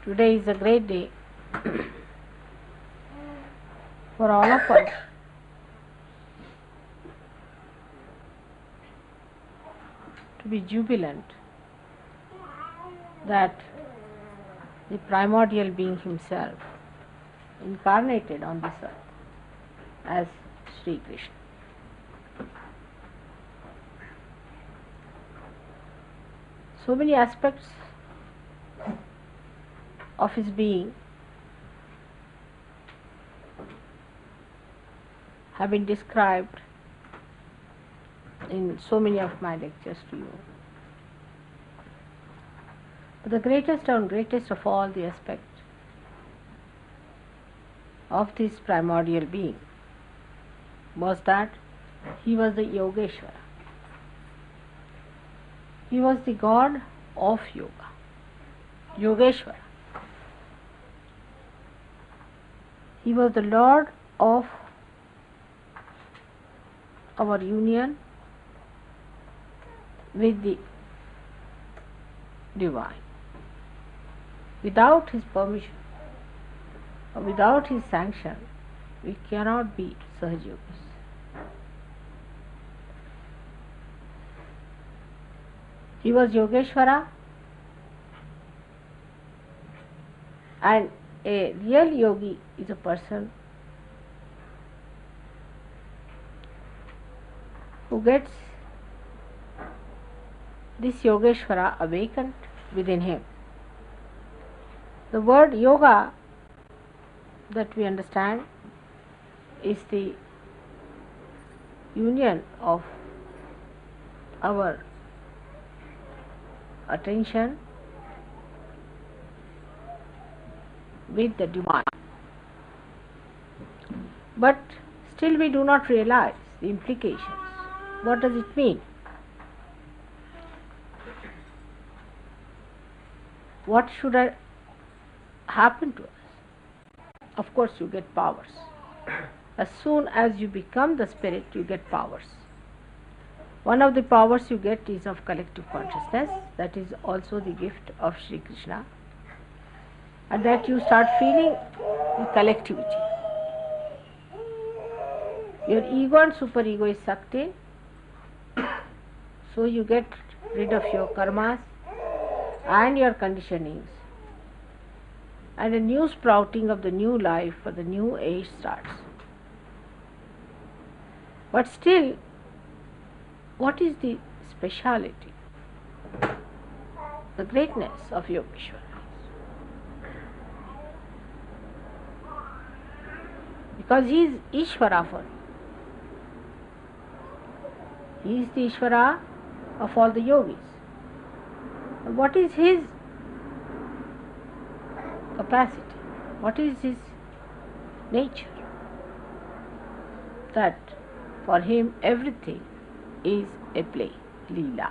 Today is a great day for all of us to be jubilant that the primordial being himself incarnated on this earth as Sri Krishna. So many aspects of his being have been described in so many of my lectures to you. But the greatest and greatest of all the aspects of this primordial being was that he was the Yogeshwara. He was the god of yoga, Yogeshwara. He was the Lord of our union with the divine. Without his permission or without his sanction, we cannot be Sahajogis. He was Yogeshwara, and a real yogi is a person who gets this Yogeshwara awakened within him. The word yoga that we understand is the union of our attention with the divine. But still we do not realize the implications. What does it mean? What should happen to us? Of course, you get powers. As soon as you become the spirit, you get powers. One of the powers you get is of collective consciousness. That is also the gift of Sri Krishna. And that you start feeling the collectivity. Your ego and superego is sucked in, so you get rid of your karmas and your conditionings, and a new sprouting of the new life for the new age starts. But still, what is the speciality, the greatness of Yogeshwara? Because he is Ishvara for you. He is the Ishvara of all the yogis. And what is his capacity? What is his nature? That for him everything is a play, Leela.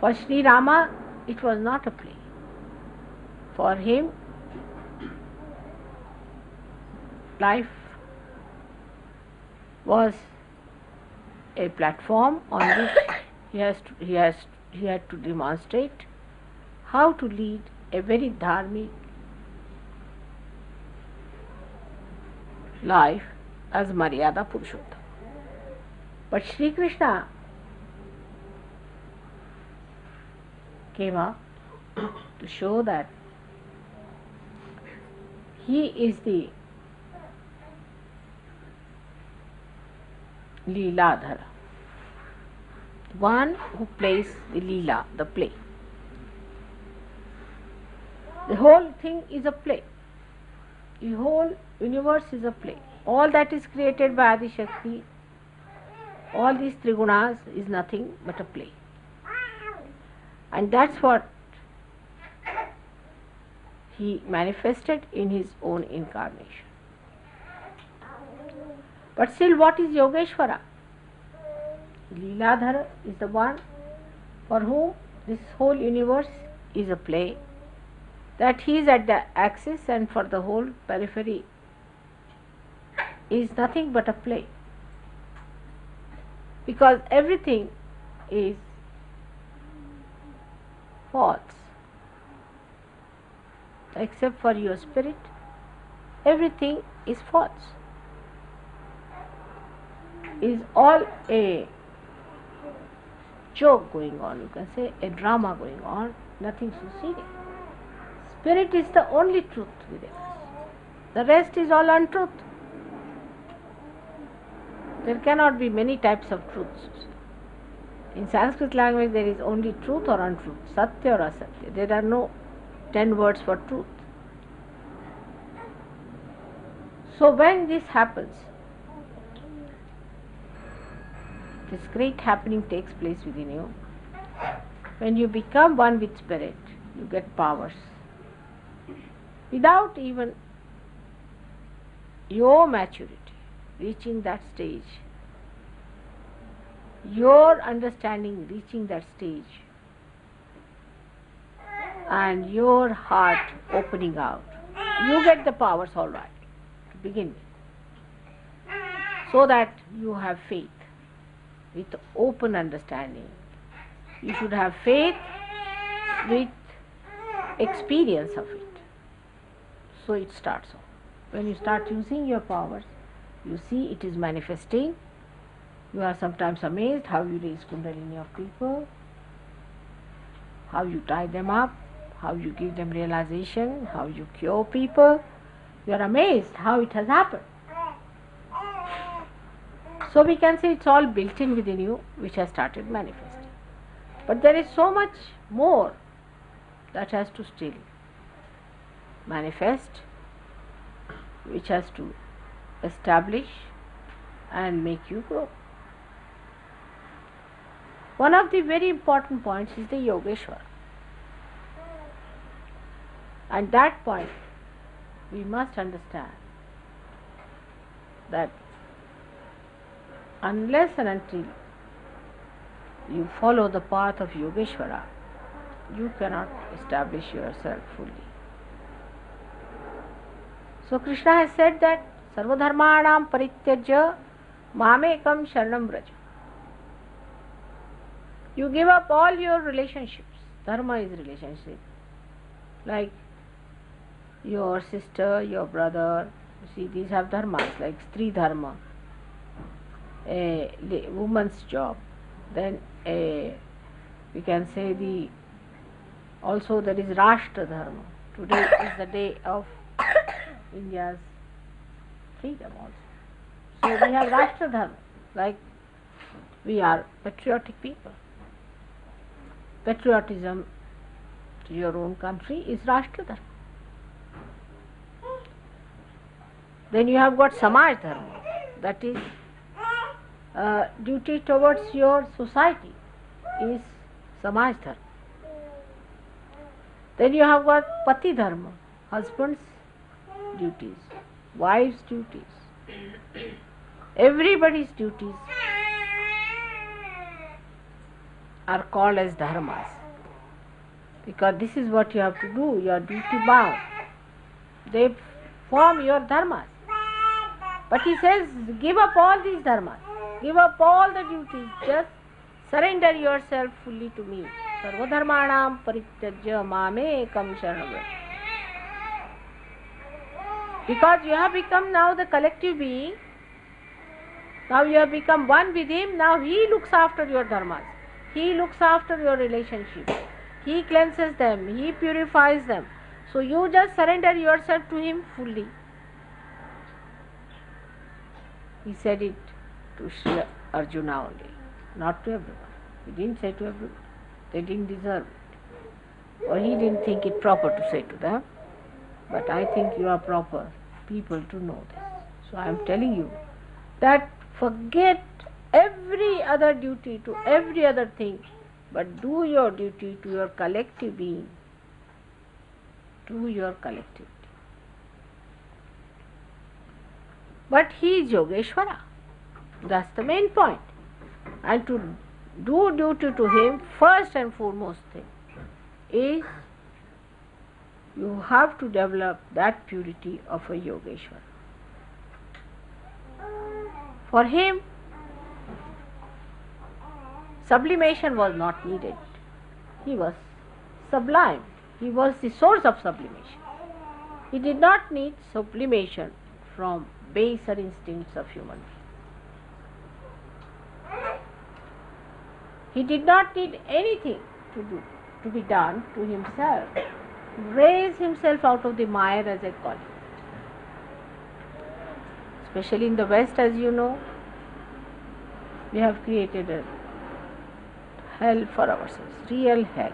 For Sri Rama it was not a play. For him life was a platform on which he had to demonstrate how to lead a very dharmic life as Maryada Purushottama. But Sri Krishna came up to show that he is the Leeladhara, one who plays the Leela, the play. The whole thing is a play. The whole universe is a play. All that is created by Adi Shakti, all these Trigunas is nothing but a play. And that's what he manifested in his own incarnation. But still, what is Yogeshwara? Leeladhara is the one for whom this whole universe is a play, that he is at the axis and for the whole periphery is nothing but a play. Because everything is false. except for your spirit, everything is false. Is all a joke going on, you can say a drama going on, nothing so serious. Spirit is the only truth within us. The rest is all untruth. There cannot be many types of truths. In Sanskrit language there is only truth or untruth, satya or asatya. There are no 10 words for truth. So when this happens, this great happening takes place within you. When you become one with spirit, you get powers. Without even your maturity reaching that stage, your understanding reaching that stage, and your heart opening out, you get the powers all right to begin with, so that you have faith with open understanding. You should have faith with experience of it. So it starts off. When you start using your powers, you see it is manifesting. You are sometimes amazed how you raise Kundalini of people, how you tie them up, how you give them realization, how you cure people. You are amazed how it has happened. So we can say it's all built in within you, which has started manifesting. But there is so much more that has to still manifest, which has to establish and make you grow. One of the very important points is the Yogeshwara. And that point we must understand that unless and until you follow the path of Yogeshwara, you cannot establish yourself fully. So Krishna has said that Sarvadharmanam parityajya mamekam sharanam vraja. You give up all your relationships. Dharma is relationship. Like your sister, your brother. You see, these have dharmas, like Stri Dharma, a woman's job. Then we can say also there is Rashtra Dharma. Today is the day of India's freedom also. So we have Rashtra Dharma, like we are patriotic people. Patriotism to your own country is Rashtra Dharma. Then you have got Samaj Dharma, that is duty towards your society is Samaj Dharma. Then you have got Pati Dharma, husband's duties, wife's duties, everybody's duties are called as dharmas, because this is what you have to do, you are duty bound. They form your dharmas. But he says, give up all these dharmas, give up all the duties, just surrender yourself fully to me. Sarvadharmanam parityajya mamekam sharanam. Because you have become now the collective being, now you have become one with him, now he looks after your dharmas, he looks after your relationships, he cleanses them, he purifies them. So you just surrender yourself to him fully. He said it to Sri Arjuna only, not to everyone. He didn't say to everyone. They didn't deserve it. Or he didn't think it proper to say to them. But I think you are proper people to know this. So I am telling you that forget every other duty to every other thing, but do your duty to your collective being, to your collectivity. But he is Yogeshwara. That's the main point. And to do duty to him, first and foremost thing is you have to develop that purity of a Yogeshwara. For him, sublimation was not needed. He was sublime. He was the source of sublimation. He did not need sublimation from baser instincts of human beings. He did not need anything to be done to himself, to raise himself out of the mire, as I call it. Especially in the West, as you know, we have created a hell for ourselves, real hell.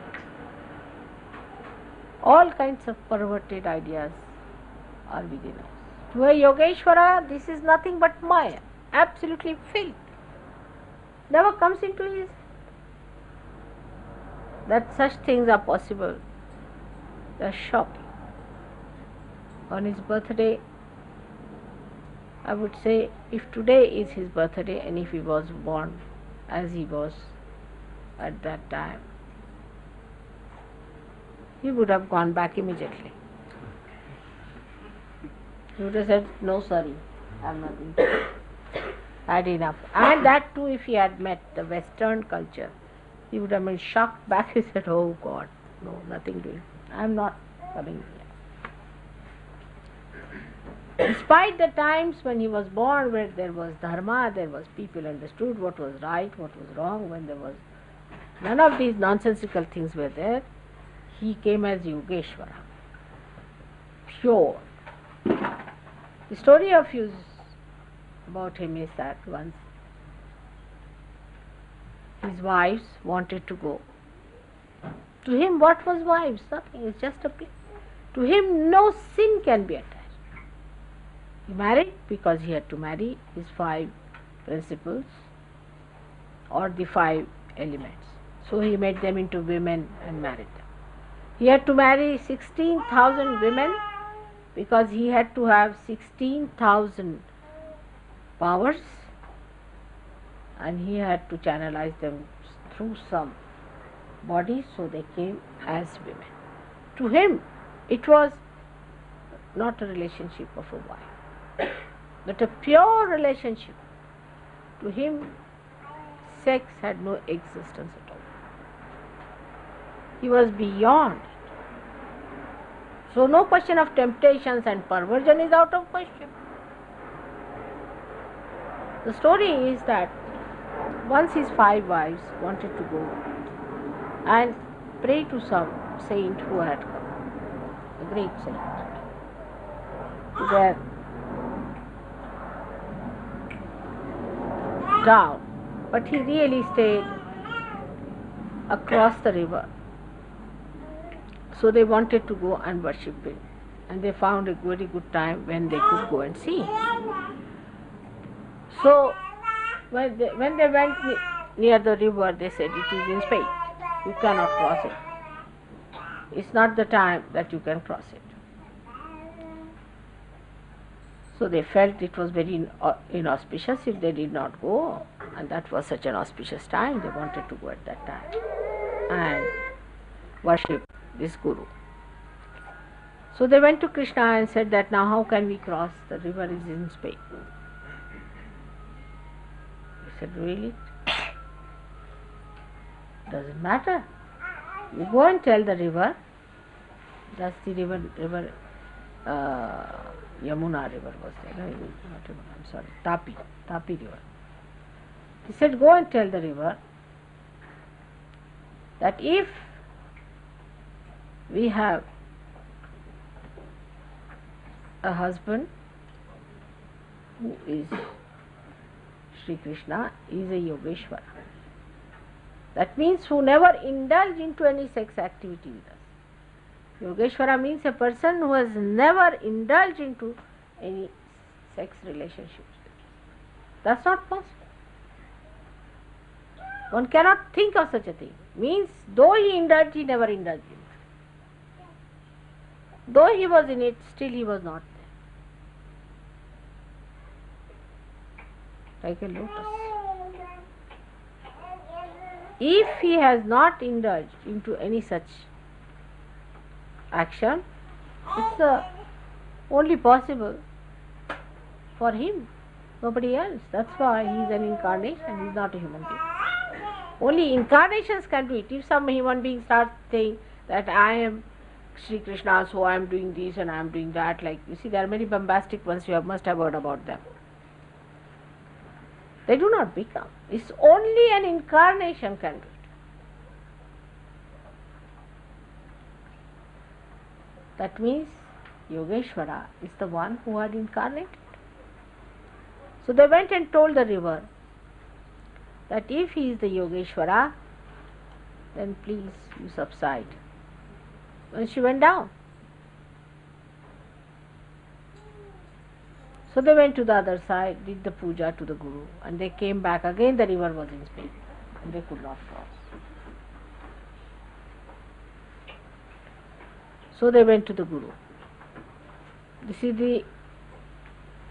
All kinds of perverted ideas are within us. To a Yogeshwara, this is nothing but Maya, absolutely filth. Never comes into his that such things are possible. They are shocking. On his birthday, I would say, if today is his birthday and if he was born as he was at that time, he would have gone back immediately. He would have said, no sorry, I have nothing to do. Had enough. And that too, if he had met the Western culture, he would have been shocked back. He said, oh God, no, nothing doing. I am not coming here. Despite the times when he was born, where there was Dharma, there was people understood what was right, what was wrong, when there was none of these nonsensical things were there, he came as Yogeshwara, pure. The story of his about him is that once his wives wanted to go. To him, what was wives? Nothing, it's just a place. To him, no sin can be attached. He married because he had to marry his 5 principles or the 5 elements. So he made them into women and married them. He had to marry 16,000 women because he had to have 16,000 powers, and he had to channelize them through some body, so they came as women. To him, it was not a relationship of a wife, but a pure relationship. To him, sex had no existence at all. He was beyond it. So no question of temptations and perversion is out of question. The story is that once his 5 wives wanted to go and pray to some saint who had come, a great saint, there down, but he really stayed across the river. So they wanted to go and worship him, and they found a very good time when they could go and see him. So when they went near the river, they said, it is in Spain, you cannot cross it. It's not the time that you can cross it. So they felt it was very inauspicious if they did not go, and that was such an auspicious time. They wanted to go at that time and worship this Guru. So they went to Krishna and said that now how can we cross? The river is in Spain. He said, really? Doesn't matter. You go and tell the river. That's the river Yamuna river was there. No, not Yamuna, I'm sorry, Tapi river. He said, go and tell the river that if we have a husband who is Sri Krishna, is a Yogeshwara. That means who never indulged into any sex activity with us. Yogeshwara means a person who has never indulged into any sex relationships. That's not possible. One cannot think of such a thing. Means though he indulged, he never indulged in it. Though he was in it, still he was not there. Like a lotus. If he has not indulged into any such action, it's only possible for him, nobody else. That's why he is an incarnation, he is not a human being. Only incarnations can do it. If some human being starts saying that I am Sri Krishna, so I am doing this and I am doing that. Like, you see, there are many bombastic ones, must have heard about them. They do not become. It's only an incarnation can do it. That means Yogeshwara is the one who had incarnated. So they went and told the river that if he is the Yogeshwara, then please you subside. And she went down. So they went to the other side, did the puja to the Guru, and they came back. Again the river was in speed, and they could not cross. So they went to the Guru. This is the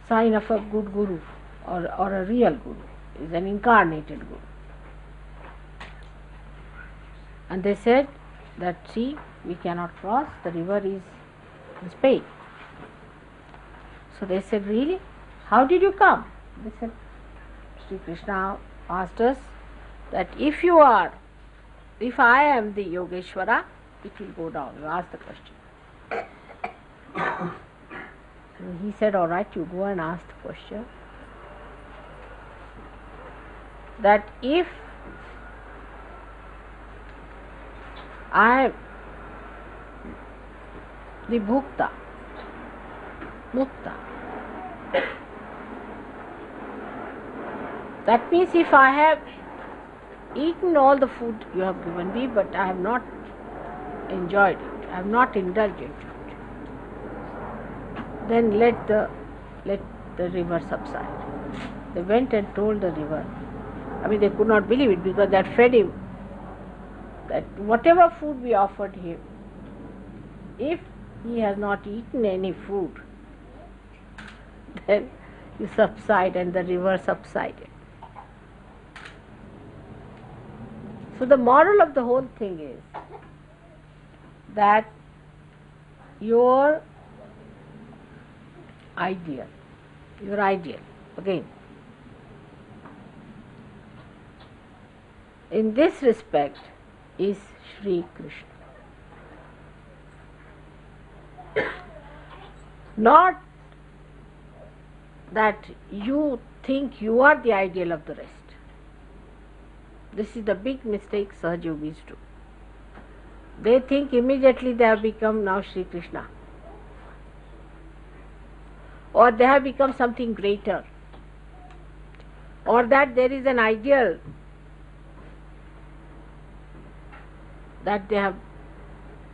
sign of a good Guru, or a real Guru, is an incarnated Guru. And they said that, see, we cannot cross, the river is in Spain. So they said, really? How did you come? They said, Sri Krishna asked us that if I am the Yogeshwara, it will go down. You ask the question. And he said, all right, you go and ask the question. That if I am the Mukta, that means if I have eaten all the food you have given me, but I have not enjoyed it, I have not indulged it, then let the river subside. They went and told the river. I mean, they could not believe it, because that fed him, that whatever food we offered him, if he has not eaten any food, then you subside, and the river subsided. So the moral of the whole thing is that your ideal, again, in this respect is Sri Krishna. Not that you think you are the ideal of the rest. This is the big mistake Sahaj Yogis do. They think immediately they have become now Sri Krishna, or they have become something greater, or that there is an ideal that they have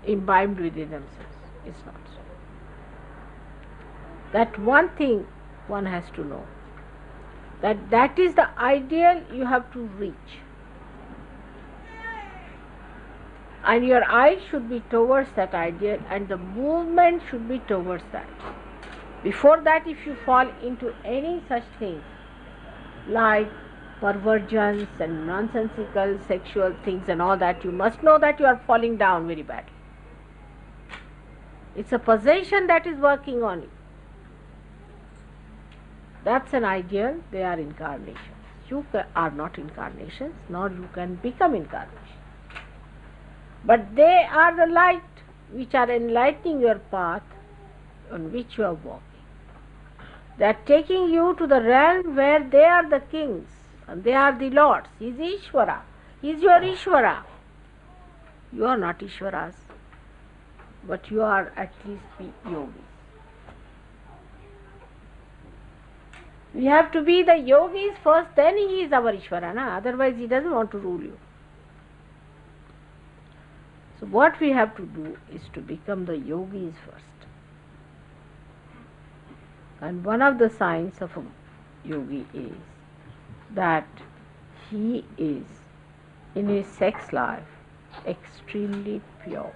imbibed within themselves. It's not so. That one thing one has to know, that is the ideal you have to reach, and your eye should be towards that ideal, and the movement should be towards that. Before that, if you fall into any such things like perversions and nonsensical sexual things and all that, you must know that you are falling down very badly. It's a possession that is working on you. That's an ideal. They are incarnations. You are not incarnations, nor you can become incarnations. But they are the light which are enlightening your path on which you are walking. They are taking you to the realm where they are the kings and they are the lords. He is Ishvara. He is your Ishvara. You are not Ishvaras, but you are at least the yogis. We have to be the yogis first, then he is our Ishvara, na? Otherwise he doesn't want to rule you. So what we have to do is to become the yogis first. And one of the signs of a yogi is that he is in his sex life extremely pure.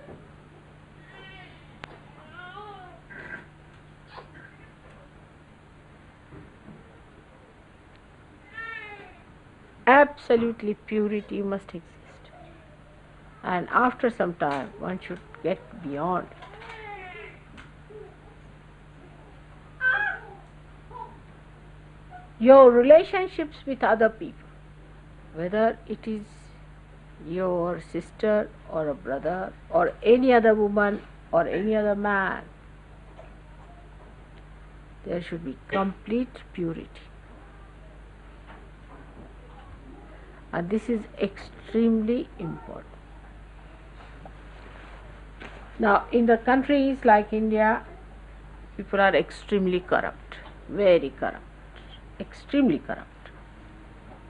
Absolutely purity must exist. And after some time one should get beyond it. Your relationships with other people, whether it is your sister or a brother or any other woman or any other man, there should be complete purity. And this is extremely important. Now, in the countries like India, people are extremely corrupt, very corrupt, extremely corrupt.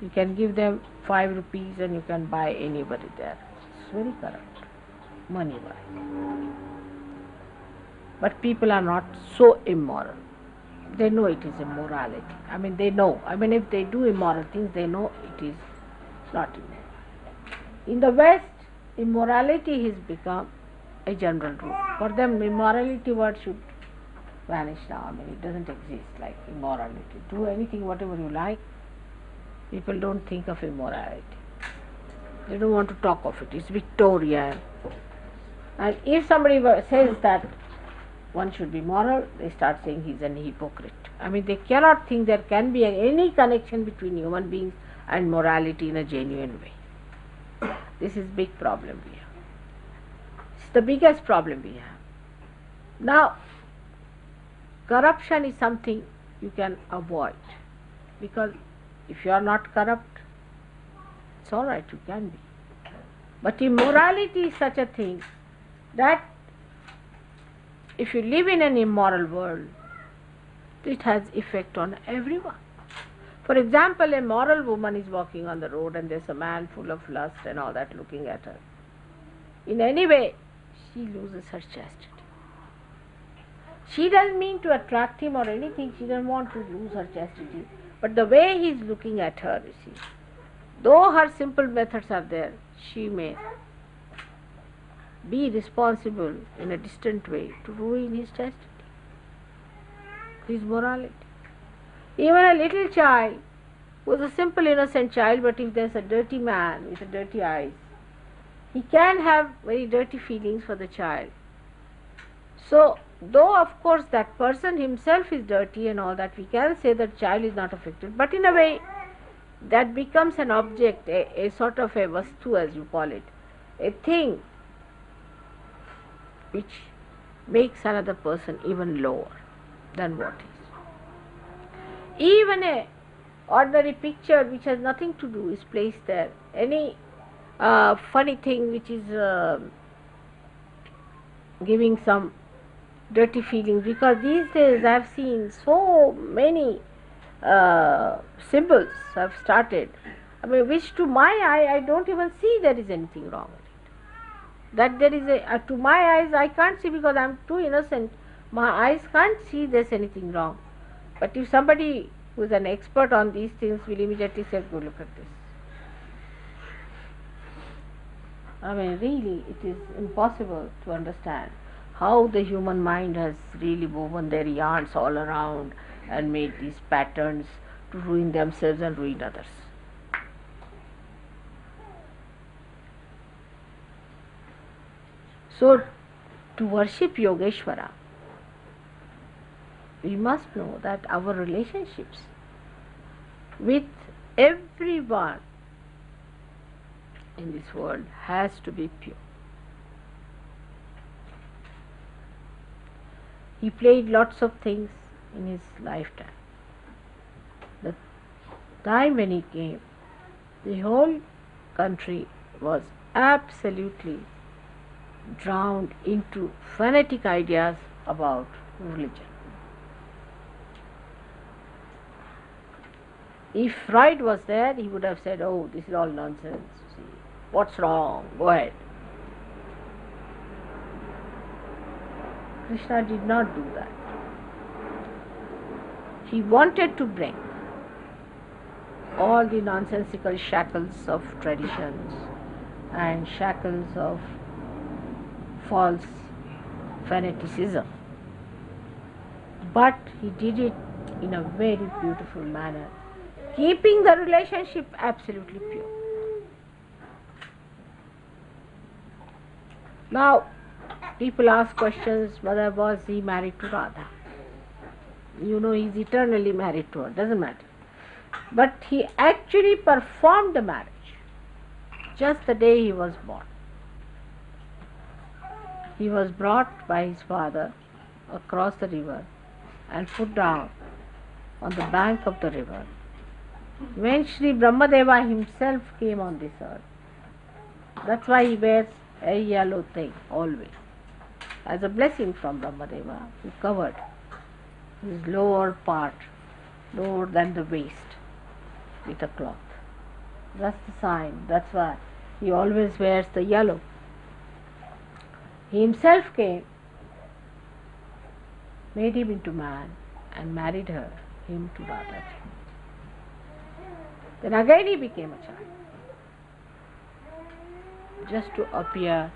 You can give them 5 rupees and you can buy anybody there. It's very corrupt, money-wise. But people are not so immoral. They know it is immorality. They know. If they do immoral things, they know it is not immoral. In the West, immorality has become a general rule. For them, immorality word should vanish now. It doesn't exist like immorality. Do anything, whatever you like. People don't think of immorality. They don't want to talk of it. It's Victorian. And if somebody says that one should be moral, they start saying he's an hypocrite. They cannot think there can be any connection between human beings and morality in a genuine way. This is big problem we have. It's the biggest problem we have. Now, corruption is something you can avoid, because if you are not corrupt, it's all right, you can be. But immorality is such a thing that if you live in an immoral world, it has effect on everyone. For example, a moral woman is walking on the road and there's a man full of lust and all that looking at her. In any way, she loses her chastity. She doesn't mean to attract him or anything, she doesn't want to lose her chastity. But the way he is looking at her, you see, though her simple methods are there, she may be responsible in a distant way to ruin his chastity, his morality. Even a little child who is a simple innocent child, but if there's a dirty man with dirty eyes, he can have very dirty feelings for the child. So, though of course that person himself is dirty and all that, we can say that child is not affected, but in a way that becomes an object, a sort of a vastu as you call it, a thing which makes another person even lower than what is. Even a ordinary picture which has nothing to do is placed there. Any funny thing which is giving some dirty feelings, because these days I have seen so many symbols have started, which to my eye I don't even see there is anything wrong with it. That there is to my eyes I can't see because I am too innocent. My eyes can't see there's anything wrong. But if somebody who is an expert on these things will immediately say, go look at this. Really it is impossible to understand how the human mind has really woven their yarns all around and made these patterns to ruin themselves and ruin others. So, to worship Yogeshwara, we must know that our relationships with everyone in this world has to be pure. He played lots of things in his lifetime. The time when he came, the whole country was absolutely drowned into fanatic ideas about religion. If Freud was there, he would have said, oh, this is all nonsense. See, what's wrong? Go ahead. Krishna did not do that. He wanted to break all the nonsensical shackles of traditions and shackles of false fanaticism. But he did it in a very beautiful manner, keeping the relationship absolutely pure. Now, people ask questions, whether was he married to Radha? You know, he is eternally married to her, doesn't matter. But he actually performed the marriage just the day he was born. he was brought by his father across the river and put down on the bank of the river. When Sri Brahmadeva himself came on this earth, that's why he wears a yellow thing always, as a blessing from Brahmadeva, who covered his lower part, lower than the waist, with a cloth. That's the sign. That's why he always wears the yellow. He himself came, made him into man, and married him to Radha. Then again he became a child, just to appear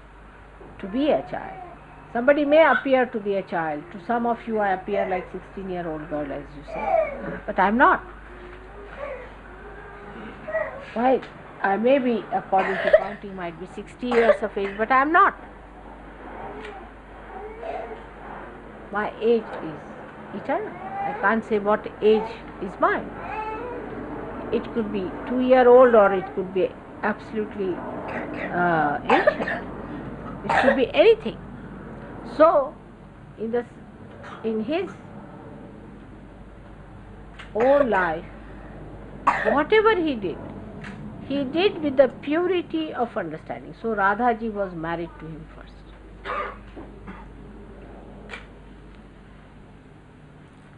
to be a child. Somebody may appear to be a child. To some of you, I appear like 16-year-old girl, as you say, but I am not. Why? I may be, according to counting, might be 60 years of age, but I am not. My age is eternal. I can't say what age is mine. It could be 2-year-old or it could be absolutely ancient. It could be anything. So, in his own life, whatever he did with the purity of understanding. So, Radhaji was married to him first.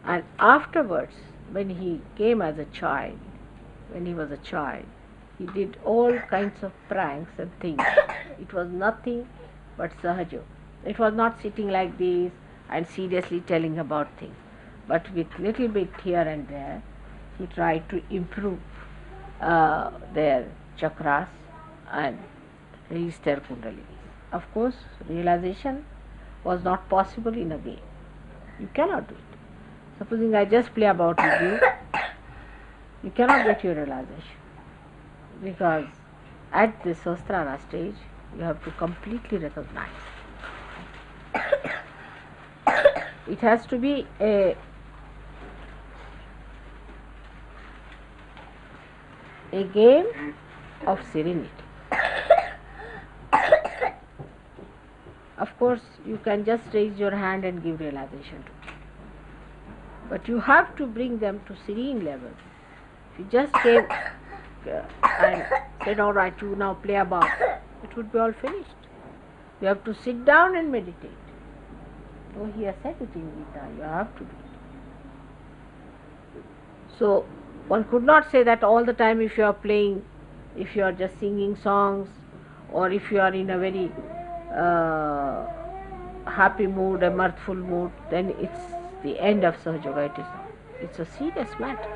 And afterwards, when he came as a child, when he was a child, he did all kinds of pranks and things. It was nothing but sahaja. It was not sitting like this and seriously telling about things, but with little bit here and there, he tried to improve their chakras and raise their kundalinis. Of course, realization was not possible in a game. You cannot do it. Supposing I just play about with you, you cannot get your realization, because at the Sahasrara stage, you have to completely recognize. It has to be a game of serenity. Of course, you can just raise your hand and give realization to them, but you have to bring them to serene level. If you just came and said, all right, you now play about, it would be all finished. You have to sit down and meditate. Oh, he has said it in Gita, you have to do it. So, one could not say that all the time if you are playing, if you are just singing songs, or if you are in a very happy mood, a mirthful mood, then it's the end of Sahaja Yoga. It is not. It's a serious matter.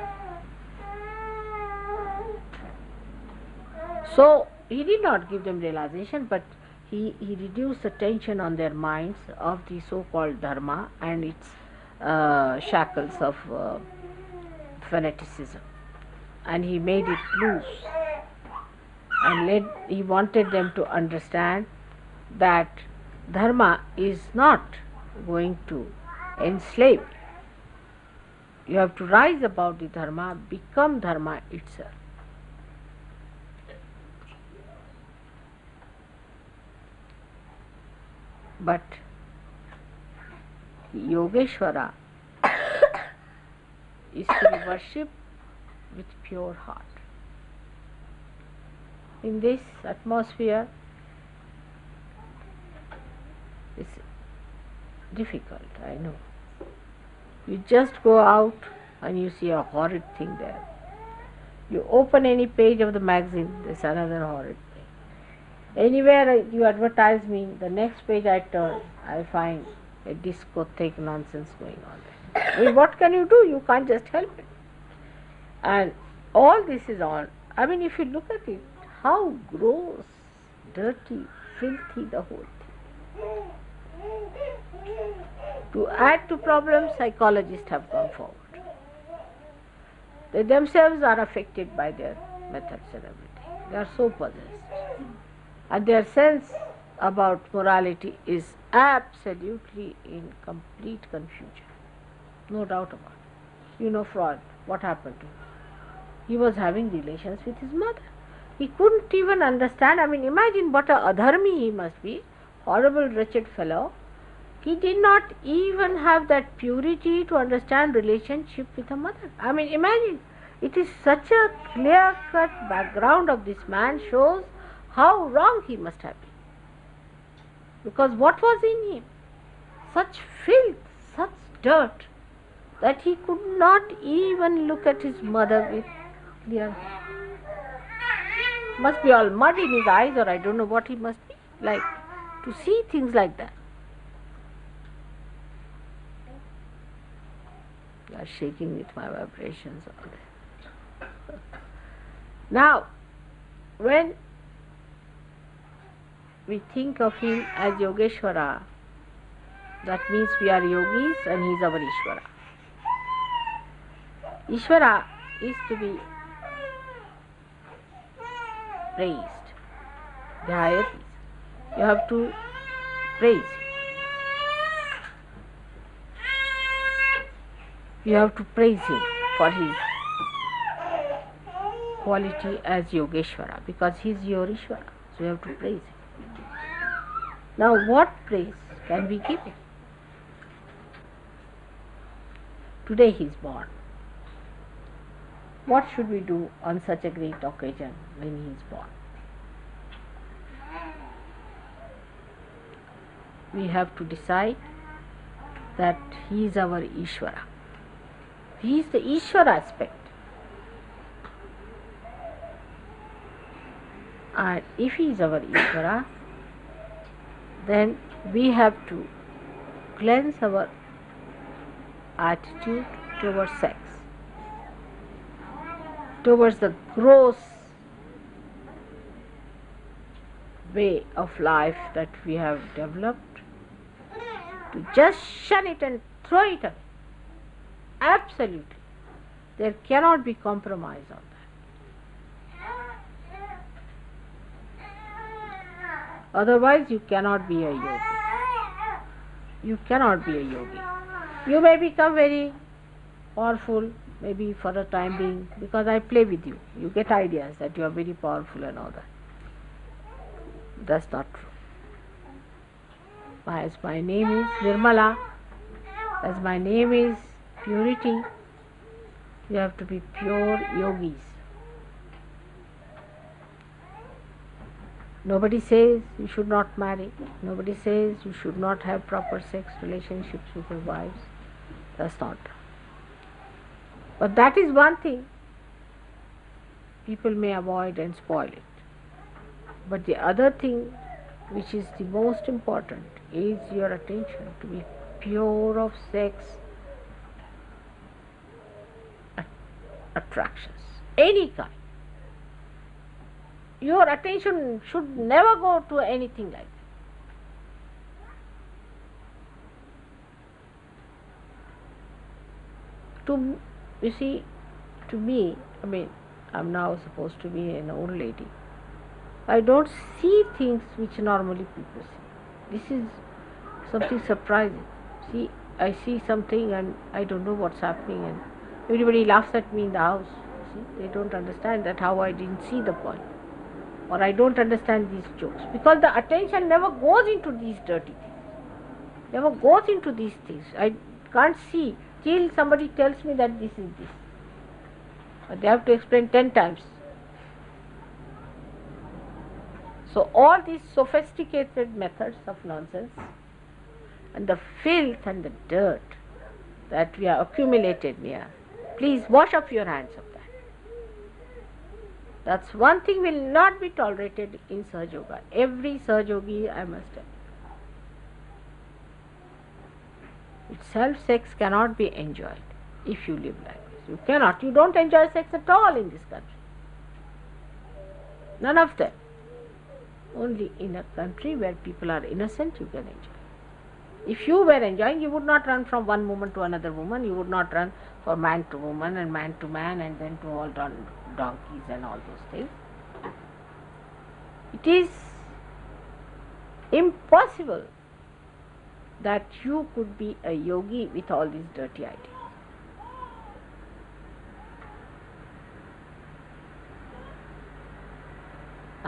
So, he did not give them realization, but he reduced the tension on their minds of the so-called Dharma and its shackles of fanaticism, and he made it loose, and he wanted them to understand that Dharma is not going to enslave. You have to rise above the Dharma, become Dharma itself. But Yogeshwara is to be worshipped with pure heart. In this atmosphere, it's difficult, I know. You just go out and you see a horrid thing there. You open any page of the magazine, there's another horrid thing. Anywhere you advertise me, the next page I turn, I find a discotheque nonsense going on there. I mean, what can you do? You can't just help it. And all this is on. I mean, if you look at it, how gross, dirty, filthy the whole thing. To add to problems, psychologists have come forward. They themselves are affected by their methods and everything. They are so possessed. And their sense about morality is absolutely in complete confusion. No doubt about it. You know Freud, what happened to him? He was having relations with his mother. He couldn't even understand. I mean, imagine what a adharmi he must be, horrible, wretched fellow, he did not even have that purity to understand relationship with a mother. I mean, imagine, it is such a clear-cut background of this man shows how wrong he must have been. Because what was in him? Such filth, such dirt, that he could not even look at his mother with clear. Must be all mud in his eyes, or I don't know what he must be like to see things like that. You are shaking with my vibrations all day. Now, when we think of him as Yogeshwara, that means we are yogis and he is our Ishvara. Ishvara is to be praised. Dhyayati. You have to praise. You have to praise him for his quality as Yogeshwara, because he is your Ishvara. So you have to praise him. Now what praise can we give him? Today he is born. What should we do on such a great occasion when he is born? We have to decide that he is our Ishvara. He is the Ishvara aspect. And if he is our Ishvara, then we have to cleanse our attitude towards sex, towards the gross way of life that we have developed, to just shun it and throw it away. Absolutely. There cannot be compromise on that. Otherwise you cannot be a yogi. You cannot be a yogi. You may become very powerful, maybe for a time being, because I play with you. You get ideas that you are very powerful and all that. That's not true. As my name is Nirmala, as my name is purity, you have to be pure yogis. Nobody says you should not marry. Nobody says you should not have proper sex relationships with your wives. That's not true. But that is one thing people may avoid and spoil it. But the other thing, which is the most important, is your attention to be pure of sex attractions, any kind. Your attention should never go to anything like that. You see, to me, I mean, I'm now supposed to be an old lady. I don't see things which normally people see. This is something surprising. See, I see something and I don't know what's happening, and everybody laughs at me in the house. See, they don't understand that how I didn't see the point, or I don't understand these jokes, because the attention never goes into these dirty things, never goes into these things. I can't see till somebody tells me that this is this. But they have to explain 10 times. So all these sophisticated methods of nonsense and the filth and the dirt that we have accumulated here, please wash up your hands of that. That's one thing will not be tolerated in Sahaja Yoga. Every Sahaja Yogi, I must tell you, self-sex cannot be enjoyed if you live like this. You cannot. You don't enjoy sex at all in this country. None of them. Only in a country where people are innocent you can enjoy. If you were enjoying, you would not run from one woman to another woman. You would not run from man to woman and man to man and then to all donkeys and all those things. It is impossible that you could be a yogi with all these dirty ideas.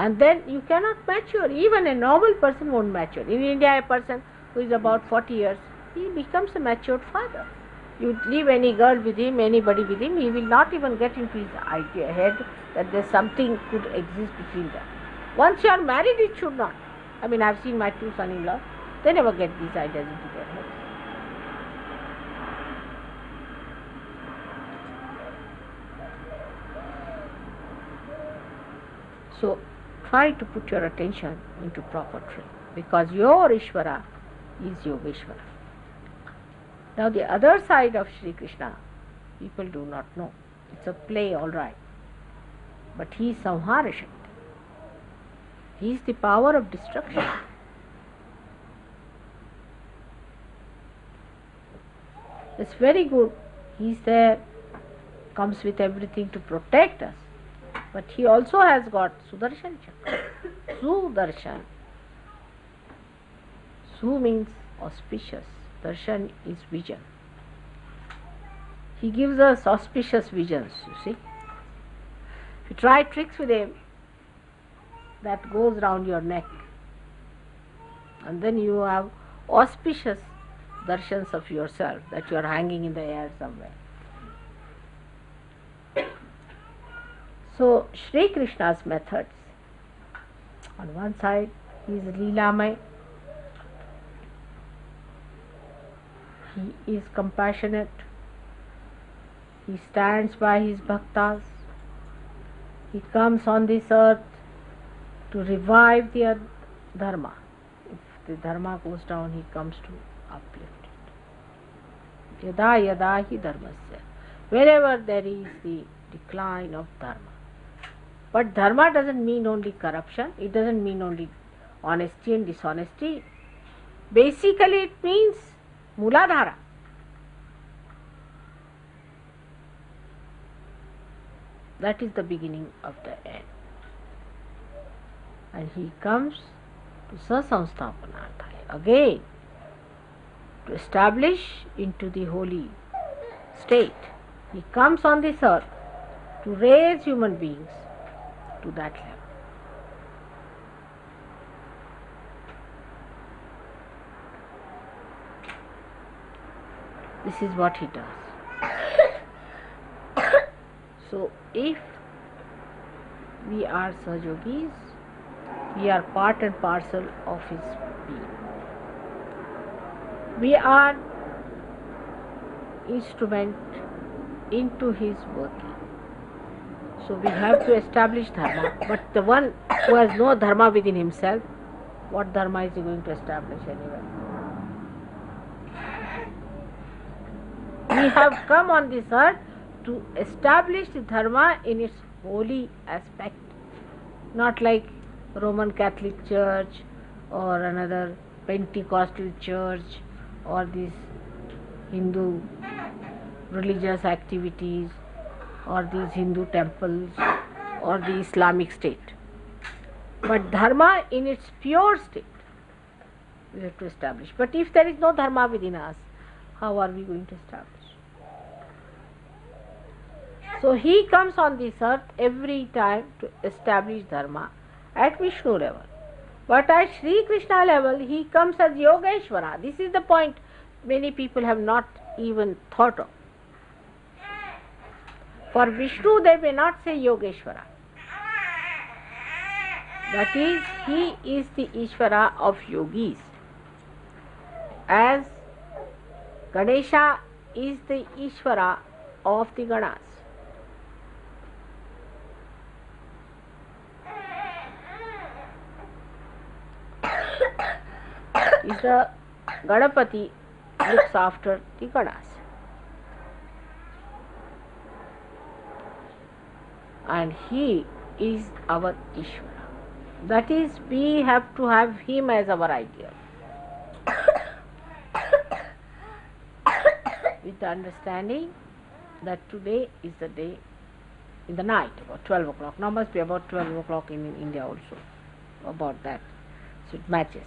And then you cannot mature. Even a normal person won't mature. In India, a person who is about 40 years, he becomes a matured father. You leave any girl with him, anybody with him, he will not even get into his idea head that there's something could exist between them. Once you are married, it should not. I mean, I've seen my two son-in-laws, they never get these ideas into their heads. So, try to put your attention into proper train, because your Ishvara is Yogeshwara. Now the other side of Sri Krishna, people do not know. It's a play, all right. But he is Samhara Shakti. He is the power of destruction. It's very good. He is there, comes with everything to protect us. But he also has got Sudarshan Chakra. Sudarshan. Su means auspicious. Darshan is vision. He gives us auspicious visions, you see. If you try tricks with him, that goes round your neck. And then you have auspicious darshans of yourself, that you are hanging in the air somewhere. So, Sri Krishna's methods. On one side, he is Leelamay. He is compassionate. He stands by his bhaktas. He comes on this earth to revive the Dharma. If the Dharma goes down, he comes to uplift it. Yada yada hi dharmasya. Wherever there is the decline of Dharma. But Dharma doesn't mean only corruption. It doesn't mean only honesty and dishonesty. Basically it means Muladhara. That is the beginning of the end. And he comes to Sasamsthapanarthaya again, to establish into the holy state. He comes on this earth to raise human beings to that level. This is what he does. So, if we are Sahajogis, we are part and parcel of his being. We are instrument into his working. So we have to establish Dharma. But the one who has no Dharma within himself, what Dharma is he going to establish anyway? We have come on this earth to establish the Dharma in its holy aspect. Not like Roman Catholic Church or another Pentecostal church or these Hindu religious activities or these Hindu temples or the Islamic state. But Dharma in its pure state we have to establish. But if there is no Dharma within us, how are we going to establish? So he comes on this earth every time to establish Dharma at Vishnu level. But at Sri Krishna level, he comes as Yogeshwara. This is the point many people have not even thought of. For Vishnu, they may not say Yogeshwara. That is, he is the Ishvara of yogis. As Ganesha is the Ishvara of the Ganas. Is the Ganapati looks after the Ganas. And he is our Ishvara. That is, we have to have him as our ideal. With the understanding that today is the day, in the night, about 12 o'clock. Now must be about 12 o'clock in India also, about that. So it matches.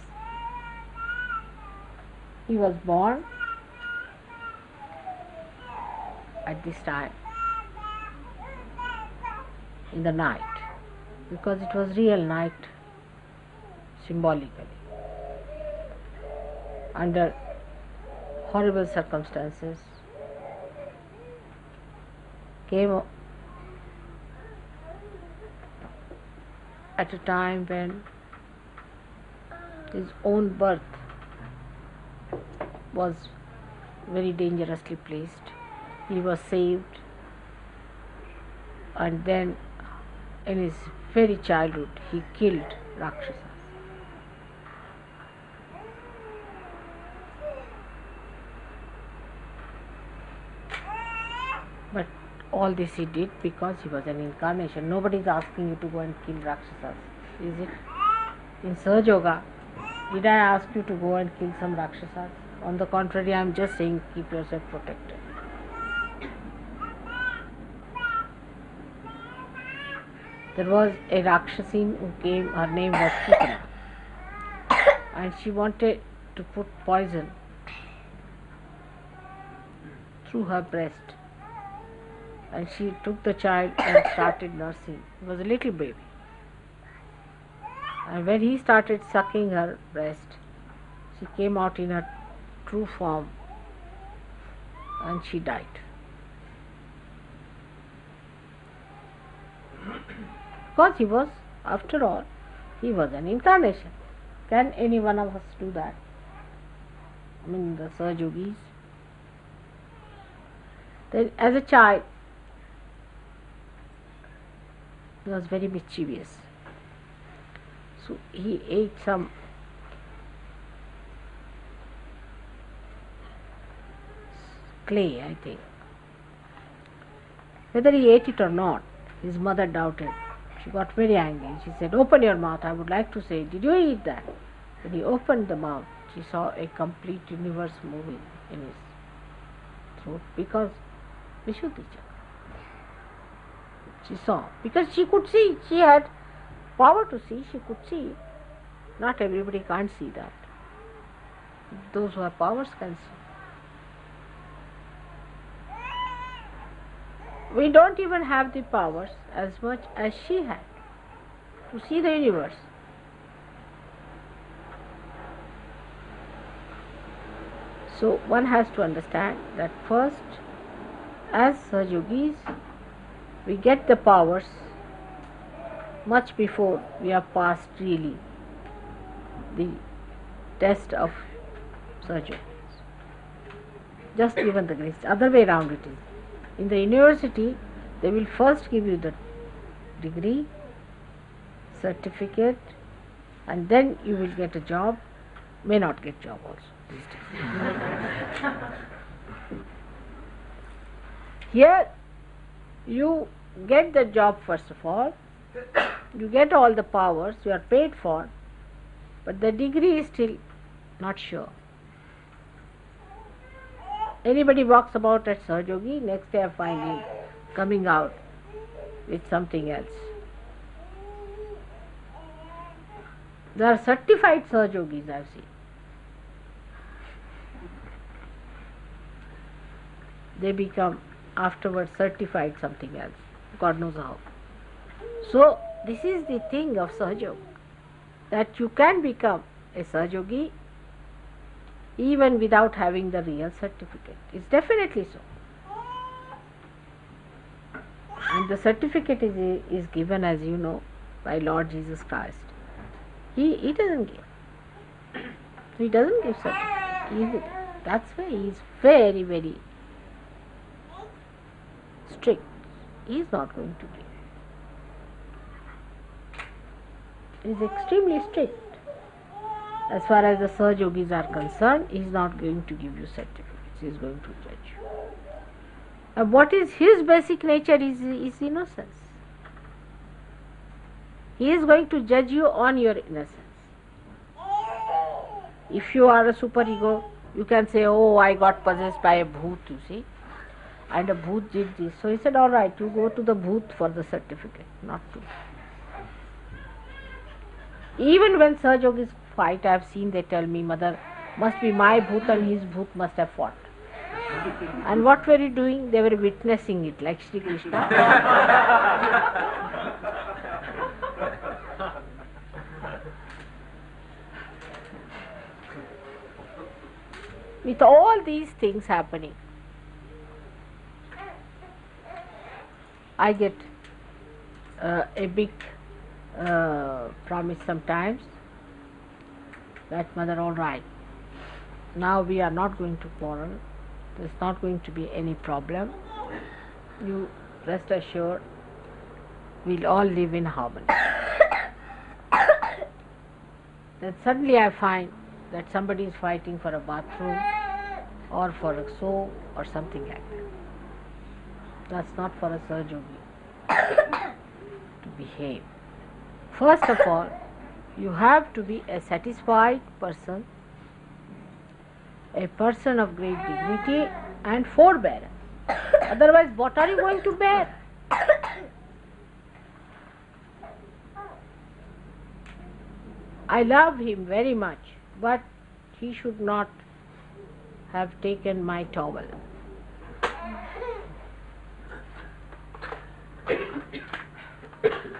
He was born at this time, in the night. because it was real night, symbolically, under horrible circumstances, came at a time when his own birth was very dangerously placed. He was saved, and then in his very childhood he killed Rakshasas. But all this he did because he was an incarnation. Nobody is asking you to go and kill Rakshasas, is it? In Sahaja Yoga, did I ask you to go and kill some Rakshasas? On the contrary, I am just saying keep yourself protected. There was a Rakshasin who came, her name was Putana, and she wanted to put poison through her breast. And she took the child and started nursing. It was a little baby. And when he started sucking her breast, she came out in her true form and she died. Because he was, after all, he was an incarnation. Can any one of us do that? I mean, the Sahaja Yogis. Then as a child, he was very mischievous. So he ate some clay, I think. Whether he ate it or not, his mother doubted. She got very angry. She said, "Open your mouth, I would like to say, did you eat that?" When he opened the mouth, she saw a complete universe moving in his throat, because Vishuddhi Chakra. She saw, because she could see, she had power to see, she could see. Not everybody can't see that. Those who have powers can see. We don't even have the powers as much as she had to see the universe. So one has to understand that first, as Sahaja Yogis, we get the powers much before we have passed really the test of Sahaja Yogis. Just given the grace. Other way around it is. In the university, they will first give you the degree, certificate, and then you will get a job. May not get job also these days. Here, you get the job first of all, you get all the powers, you are paid for, but the degree is still not sure. Anybody walks about as Sahaja Yogi, next day I find him coming out with something else. There are certified Sahaja Yogis I have seen. They become afterwards certified something else. God knows how. So this is the thing of Sahaja Yoga, that you can become a Sahaja Yogi even without having the real certificate. It's definitely so. And the certificate is given, as you know, by Lord Jesus Christ. He doesn't give. He doesn't give certificate easily. That's why he is very, very strict. He is not going to give. He is extremely strict. As far as the Sahaja Yogis are concerned, he is not going to give you certificates. He is going to judge you. And what is his basic nature is innocence. He is going to judge you on your innocence. If you are a superego, you can say, "Oh, I got possessed by a bhoot, you see, and a bhoot did this." So he said, "All right, you go to the bhoot for the certificate, not to." Even when Sahaja Yogis fight, I have seen, they tell me, "Mother, must be my bhoot and his bhoot must have fought." And what were you doing? They were witnessing it, like Sri Krishna. with all these things happening, I get a big promise sometimes that, Mother, all right, now we are not going to quarrel, there's not going to be any problem, you rest assured, we'll all live in harmony. Then suddenly I find that somebody is fighting for a bathroom or for a soap or something like that. That's not for a Sahaja Yogi to behave. First of all, you have to be a satisfied person, a person of great dignity and forbearance. Otherwise, what are you going to bear? I love him very much, but he should not have taken my towel.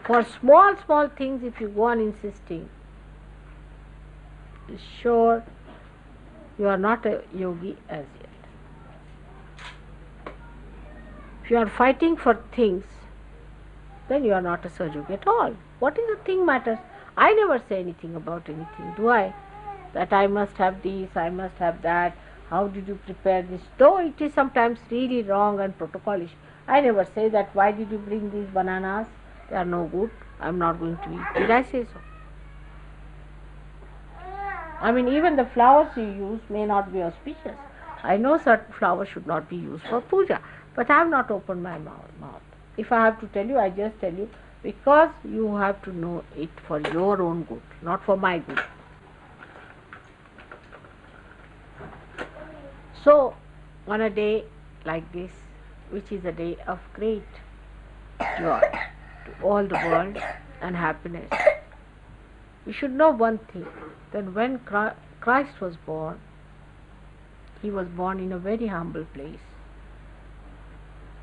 For small things, if you go on insisting, sure you are not a yogi as yet. If you are fighting for things, then you are not a Sahaja Yogi at all. What is the thing matters? I never say anything about anything, do I? That I must have this, I must have that, how did you prepare this? Though it is sometimes really wrong and protocolish, I never say that, why did you bring these bananas? They are no good, I am not going to eat. Did I say so? I mean, even the flowers you use may not be auspicious. I know certain flowers should not be used for puja, but I have not opened my mouth. If I have to tell you, I just tell you, because you have to know it for your own good, not for my good. So, on a day like this, which is a day of great joy to all the world and happiness, we should know one thing, that when Christ was born, he was born in a very humble place.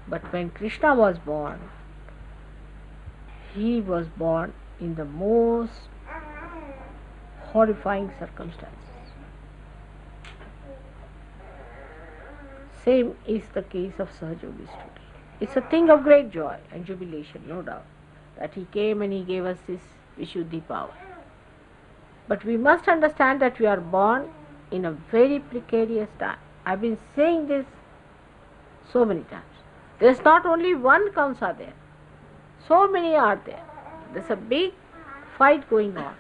But when Krishna was born, he was born in the most horrifying circumstances. Same is the case of Sahaja Yogis today. It's a thing of great joy and jubilation, no doubt, that he came and he gave us this Vishuddhi power. But we must understand that we are born in a very precarious time. I've been saying this so many times. There's not only one Kamsa there. So many are there. There's a big fight going on.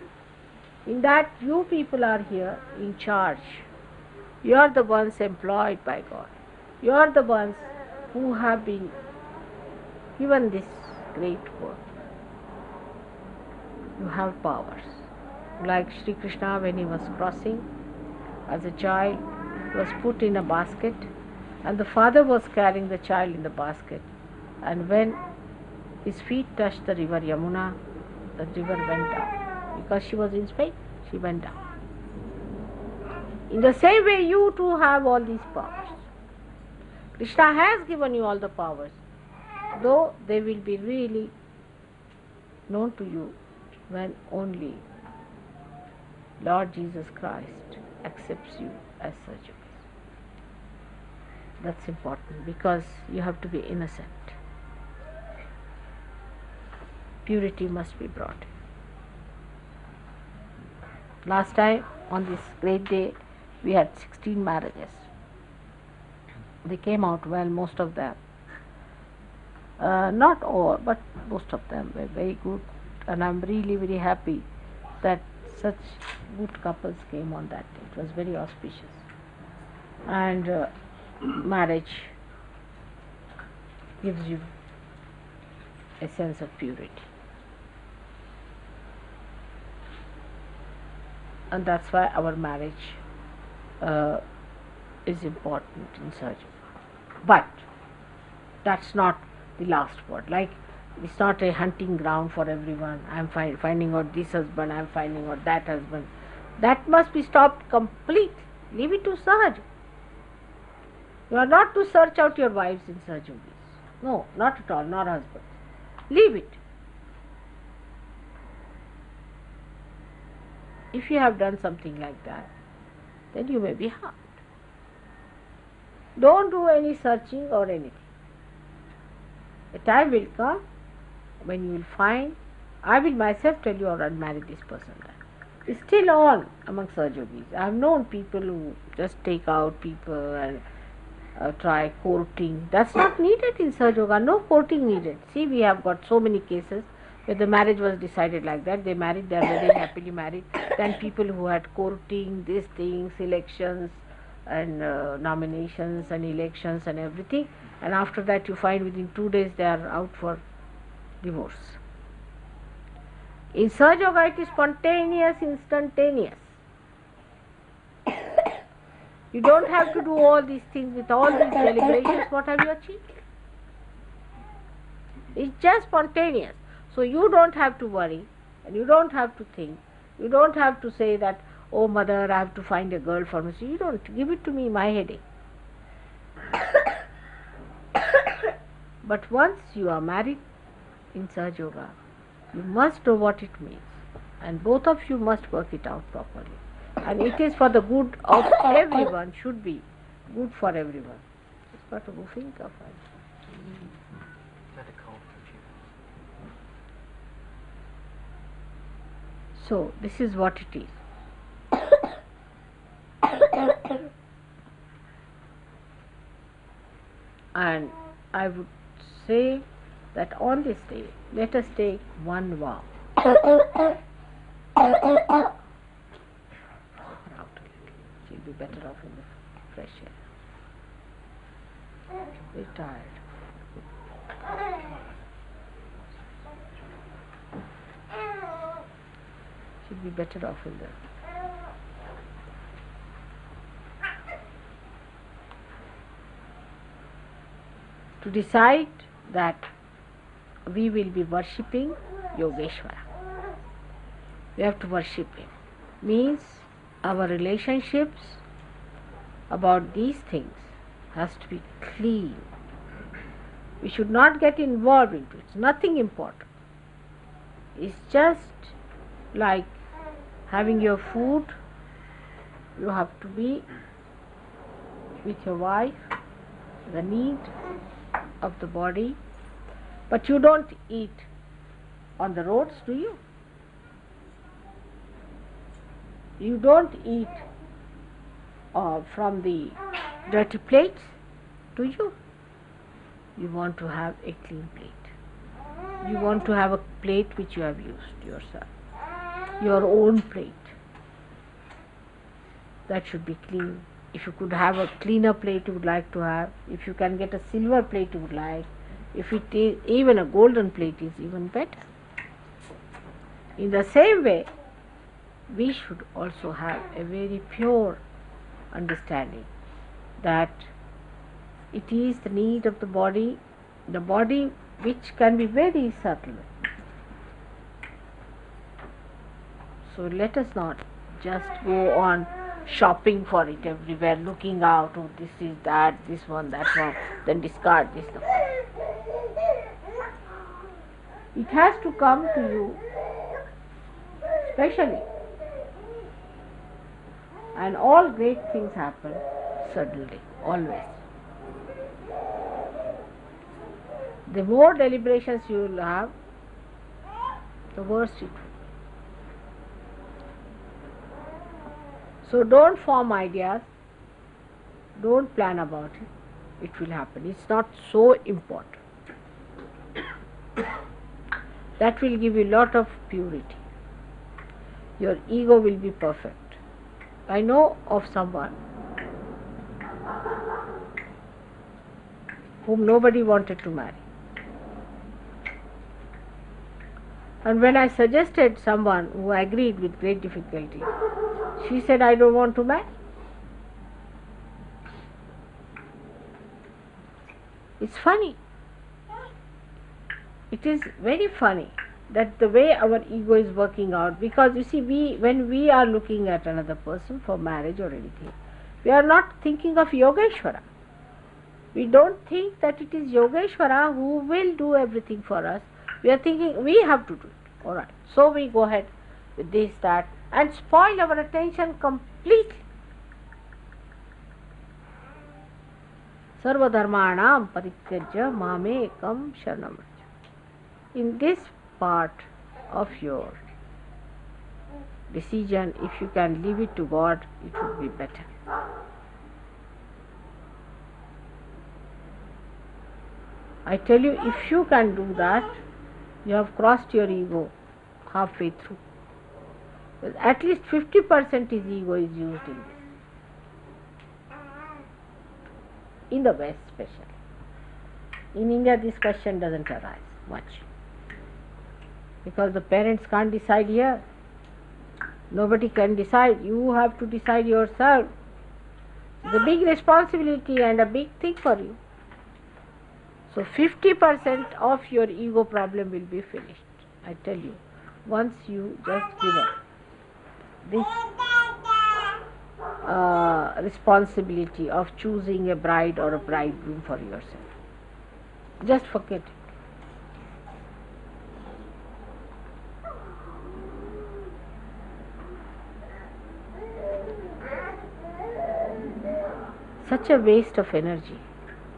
In that you people are here in charge. You are the ones employed by God. You are the ones who have been given this great work. You have powers. Like Sri Krishna, when he was crossing as a child, he was put in a basket and the father was carrying the child in the basket. And when his feet touched the river Yamuna, the river went down. Because she was in Spain, she went down. In the same way, you too have all these powers. Krishna has given you all the powers, though they will be really known to you when only Lord Jesus Christ accepts you as such. That's important, because you have to be innocent. Purity must be brought. Last time, on this great day, we had 16 marriages. They came out well, most of them. Not all, but most of them were very good. And I'm really very happy that such good couples came on that day. It was very auspicious. And marriage gives you a sense of purity. And that's why our marriage is important in Sahaja. But that's not the last word. Like, it's not a hunting ground for everyone. I'm finding out this husband, I'm finding out that husband. That must be stopped completely. Leave it to Sahaja. You are not to search out your wives in Sahaja Yogis. No, not at all, nor husbands. Leave it. If you have done something like that, then you may be harmed. Don't do any searching or anything. A time will come when you will find, I will myself tell you, or I'll marry this person. It's still on among Sahaja Yogis. I have known people who just take out people and try courting. That's not needed in Sahaja Yoga. No courting needed. See, we have got so many cases where the marriage was decided like that. They married, they are very happily married. Then people who had courting, these things, elections and nominations and elections and everything, and after that you find within 2 days they are out for divorce. In Sahaja Yoga it is spontaneous, instantaneous. You don't have to do all these things with all these deliberations. What have you achieved? It's just spontaneous. So you don't have to worry and you don't have to think. You don't have to say that, oh mother, I have to find a girl for me. So you don't. Give it to me, my headache. But once you are married in Sahaja Yoga, you must know what it means. And both of you must work it out properly. And it is for the good of everyone, should be good for everyone. It's got a goofing of So, this is what it is. And I would say that on this day, let us take one vow. She'll be better off in the fresh air. Very tired. She'll be better off in the... To decide that we will be worshipping Yogeshwara. We have to worship him. Means our relationships about these things has to be clean. We should not get involved into it. It's nothing important. It's just like having your food. You have to be with your wife, the need of the body. But you don't eat on the roads, do you? You don't eat from the dirty plates, do you? You want to have a clean plate. You want to have a plate which you have used yourself. Your own plate. That should be clean. If you could have a cleaner plate you would like to have, if you can get a silver plate you would like, if it is even a golden plate is even better. In the same way, we should also have a very pure understanding that it is the need of the body which can be very subtle. So let us not just go on shopping for it everywhere, looking out, oh this is that, this one, that one, then discard this. It has to come to you specially. And all great things happen suddenly, always. The more deliberations you will have, the worse it will. So don't form ideas, don't plan about it, it will happen. It's not so important. That will give you a lot of purity. Your ego will be perfect. I know of someone whom nobody wanted to marry. And when I suggested someone who agreed with great difficulty, she said, I don't want to marry. It's funny. It is very funny that the way our ego is working out, because you see, when we are looking at another person for marriage or anything, we are not thinking of Yogeshwara. We don't think that it is Yogeshwara who will do everything for us. We are thinking we have to do it. Alright. So we go ahead with this, that, and spoil our attention completely. Sarva dharmanam parityajya mamekam sharanam vraja. In this part of your decision, if you can leave it to God, it would be better. I tell you, if you can do that, you have crossed your ego halfway through. Well, at least 50% is ego is used in this. In the West especially. In India this question doesn't arise much. Because the parents can't decide here. Nobody can decide. You have to decide yourself. It's a big responsibility and a big thing for you. So 50% of your ego problem will be finished. I tell you, once you just give up this responsibility of choosing a bride or a bridegroom for yourself, just forget it. Such a waste of energy,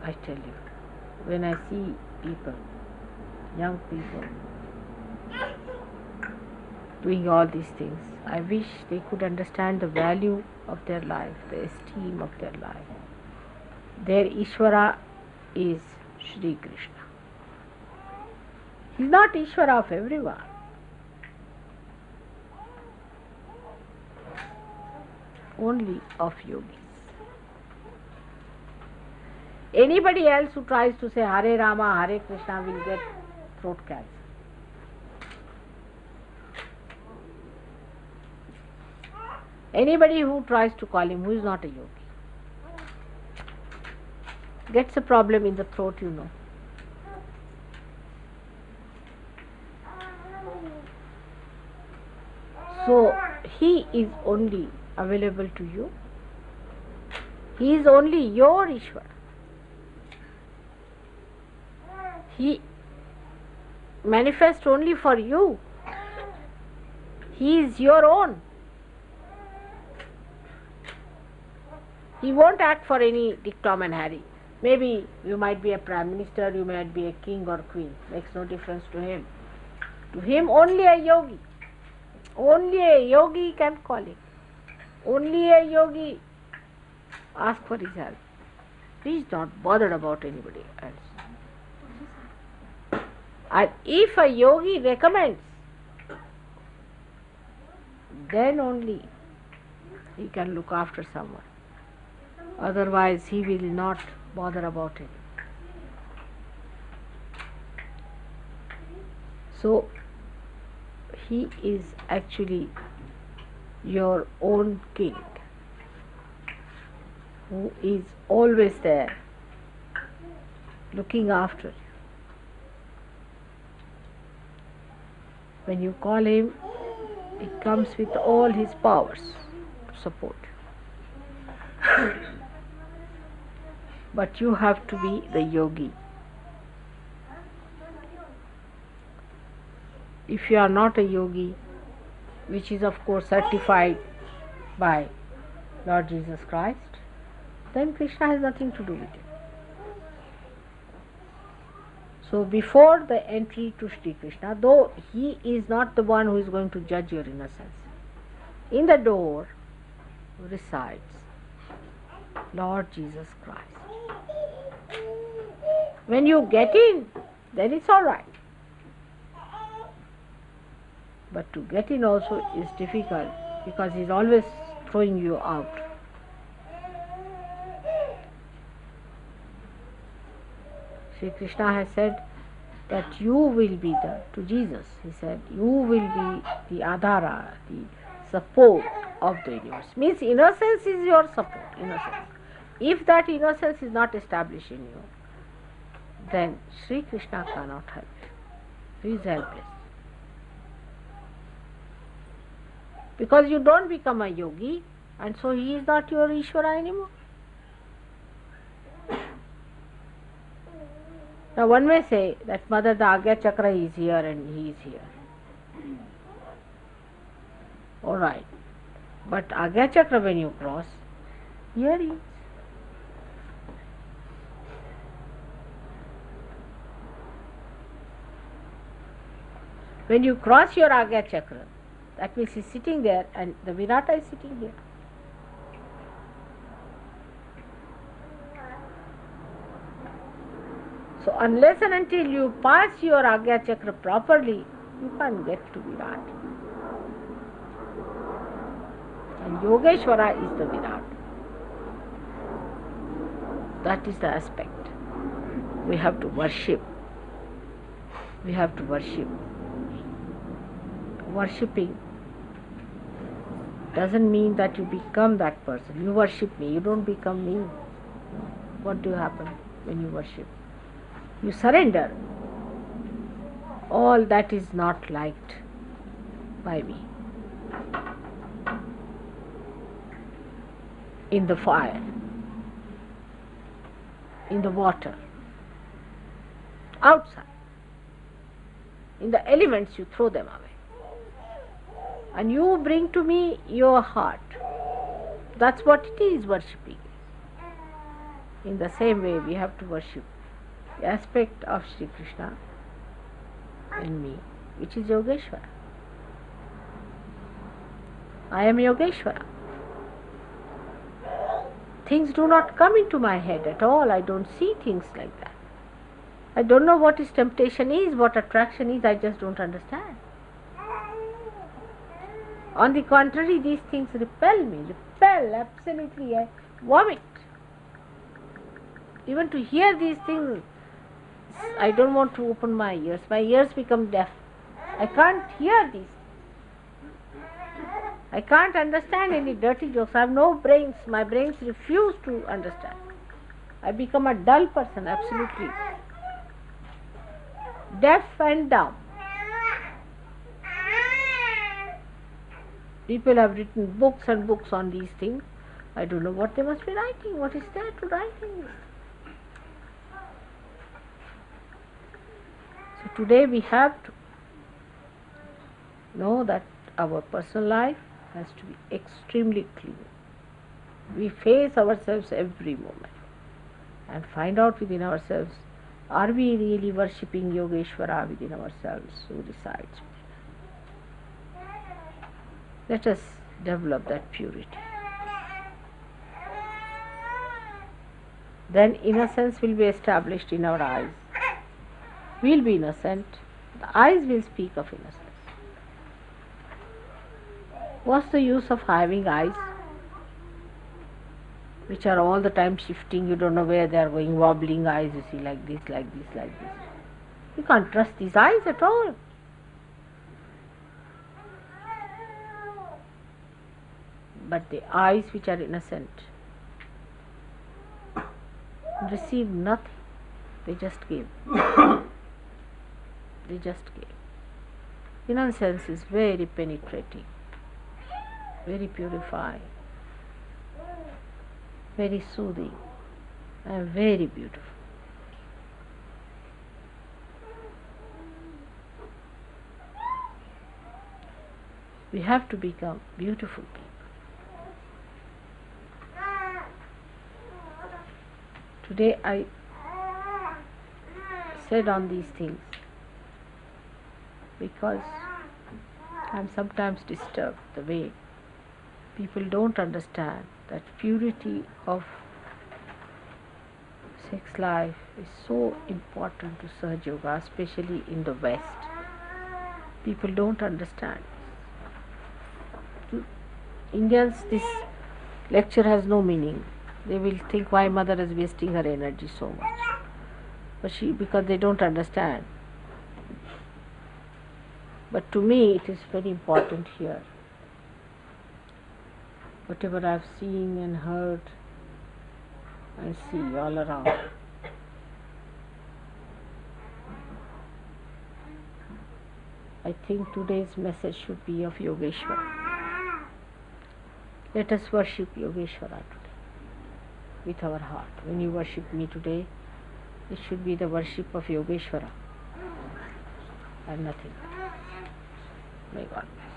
I tell you. When I see people, young people, doing all these things, I wish they could understand the value of their life, the esteem of their life. Their Ishvara is Shri Krishna. He is not Ishvara of everyone. Only of yogis. Anybody else who tries to say Hare Rama, Hare Krishna will get throat cancer. Anybody who tries to call him, who is not a yogi, gets a problem in the throat, you know. So, he is only available to you. He is only your Ishvara. He manifests only for you. He is your own. He won't act for any Dick, Tom and Harry. Maybe you might be a prime minister, you might be a king or queen. Makes no difference to him. To him only a yogi. Only a yogi can call him. Only a yogi ask for his help. He is not bothered about anybody else. And if a yogi recommends, then only he can look after someone. Otherwise he will not bother about it. So he is actually your own king, who is always there looking after you. When you call him, he comes with all his powers to support you. But you have to be the yogi. If you are not a yogi, which is of course certified by Lord Jesus Christ, then Krishna has nothing to do with it. So before the entry to Sri Krishna, though he is not the one who is going to judge your innocence, in the door resides Lord Jesus Christ. When you get in, then it's all right. But to get in also is difficult, because he is always throwing you out. Sri Krishna has said that you will be to Jesus, he said, you will be the Adhara, the support of the universe. Means innocence is your support, innocence. If that innocence is not established in you, then Sri Krishna cannot help you. He is helpless. Because you don't become a yogi, and so he is not your Ishvara anymore. Now one may say that Mother, the Agya Chakra is here and he is here. Alright. But Agya Chakra when you cross, here he is. When you cross your Agya Chakra, that means he's sitting there and the Virata is sitting here. So unless and until you pass your Agya Chakra properly, you can't get to Virat. And Yogeshwara is the Virat. That is the aspect. We have to worship. We have to worship. Worshipping doesn't mean that you become that person. You worship me, you don't become me. What do happen when you worship? You surrender. All that is not liked by me. In the fire, in the water, outside, in the elements, you throw them away. And you bring to me your heart. That's what it is, worshipping. In the same way, we have to worship the aspect of Sri Krishna in me, which is Yogeshwara. I am Yogeshwara. Things do not come into my head at all. I don't see things like that. I don't know what is temptation is, what attraction is. I just don't understand. On the contrary, these things repel me, absolutely. I vomit. Even to hear these things, I don't want to open my ears. My ears become deaf. I can't hear these. I can't understand any dirty jokes. I have no brains. My brains refuse to understand. I become a dull person, absolutely. Deaf and dumb. People have written books and books on these things. I don't know what they must be writing. What is there to write in this? So today we have to know that our personal life has to be extremely clean. We face ourselves every moment and find out within ourselves, are we really worshipping Yogeshwara within ourselves who resides within us? Let us develop that purity. Then innocence will be established in our eyes. We will be innocent. The eyes will speak of innocence. What's the use of having eyes which are all the time shifting? You don't know where they are going, wobbling eyes, you see, like this, like this, like this. You can't trust these eyes at all. But the eyes which are innocent receive nothing. They just give. They just give. Innocence is very penetrating, very purifying, very soothing, and very beautiful. We have to become beautiful people. Today I said on these things because I am sometimes disturbed the way people don't understand that purity of sex life is so important to Sahaja Yoga, especially in the West. People don't understand. To Indians, this lecture has no meaning. They will think why mother is wasting her energy so much. But because they don't understand. But to me it is very important here. Whatever I have seen and heard and see all around. I think today's message should be of Yogeshwara. Let us worship Yogeshwara today with our heart. When you worship me today, it should be the worship of Yogeshwara and nothing else. May God bless.